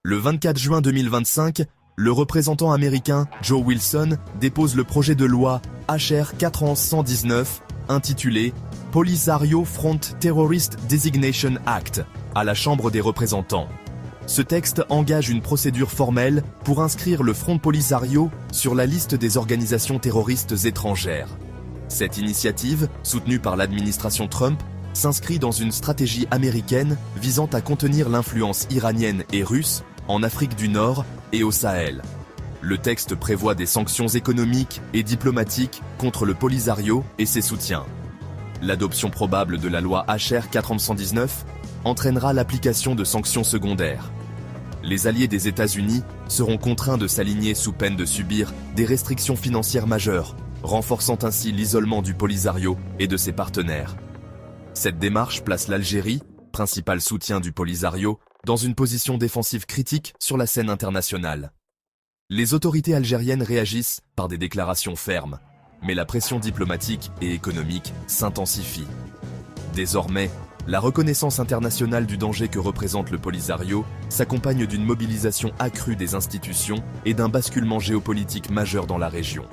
Le 24 juin 2025, le représentant américain Joe Wilson dépose le projet de loi HR 419 intitulé Polisario Front Terrorist Designation Act à la Chambre des représentants. Ce texte engage une procédure formelle pour inscrire le Front Polisario sur la liste des organisations terroristes étrangères. Cette initiative, soutenue par l'administration Trump, s'inscrit dans une stratégie américaine visant à contenir l'influence iranienne et russe en Afrique du Nord et au Sahel. Le texte prévoit des sanctions économiques et diplomatiques contre le Polisario et ses soutiens. L'adoption probable de la loi HR 419 entraînera l'application de sanctions secondaires. Les alliés des États-Unis seront contraints de s'aligner sous peine de subir des restrictions financières majeures, renforçant ainsi l'isolement du Polisario et de ses partenaires. Cette démarche place l'Algérie, principal soutien du Polisario, dans une position défensive critique sur la scène internationale. Les autorités algériennes réagissent par des déclarations fermes, mais la pression diplomatique et économique s'intensifie. Désormais, la reconnaissance internationale du danger que représente le Polisario s'accompagne d'une mobilisation accrue des institutions et d'un basculement géopolitique majeur dans la région.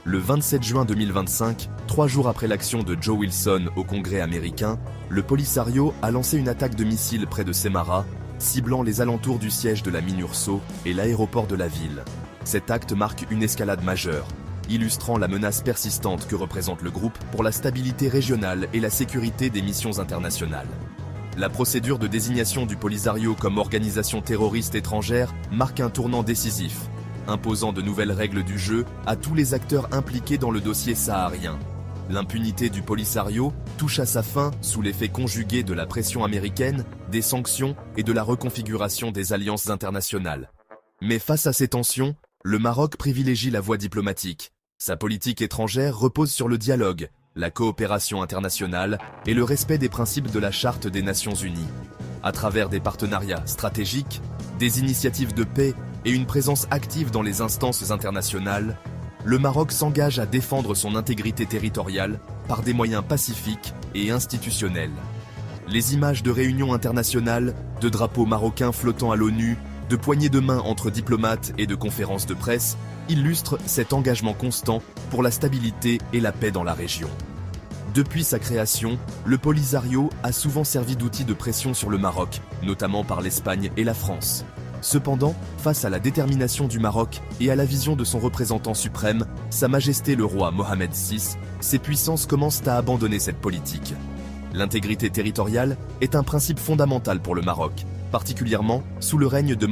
Le 27 juin 2025, 3 jours après l'action de Joe Wilson au Congrès américain, le Polisario a lancé une attaque de missiles près de Samarra, ciblant les alentours du siège de la MINURSO et l'aéroport de la ville. Cet acte marque une escalade majeure, illustrant la menace persistante que représente le groupe pour la stabilité régionale et la sécurité des missions internationales. La procédure de désignation du Polisario comme organisation terroriste étrangère marque un tournant décisif, imposant de nouvelles règles du jeu à tous les acteurs impliqués dans le dossier saharien. L'impunité du Polisario touche à sa fin sous l'effet conjugué de la pression américaine, des sanctions et de la reconfiguration des alliances internationales. Mais face à ces tensions, le Maroc privilégie la voie diplomatique. Sa politique étrangère repose sur le dialogue, la coopération internationale et le respect des principes de la Charte des Nations Unies. À travers des partenariats stratégiques, des initiatives de paix et une présence active dans les instances internationales, le Maroc s'engage à défendre son intégrité territoriale par des moyens pacifiques et institutionnels. Les images de réunions internationales, de drapeaux marocains flottant à l'ONU, de poignées de main entre diplomates et de conférences de presse illustrent cet engagement constant pour la stabilité et la paix dans la région. Depuis sa création, le Polisario a souvent servi d'outil de pression sur le Maroc, notamment par l'Espagne et la France. Cependant, face à la détermination du Maroc et à la vision de son représentant suprême, Sa Majesté le roi Mohamed VI, ces puissances commencent à abandonner cette politique. L'intégrité territoriale est un principe fondamental pour le Maroc, particulièrement sous le règne de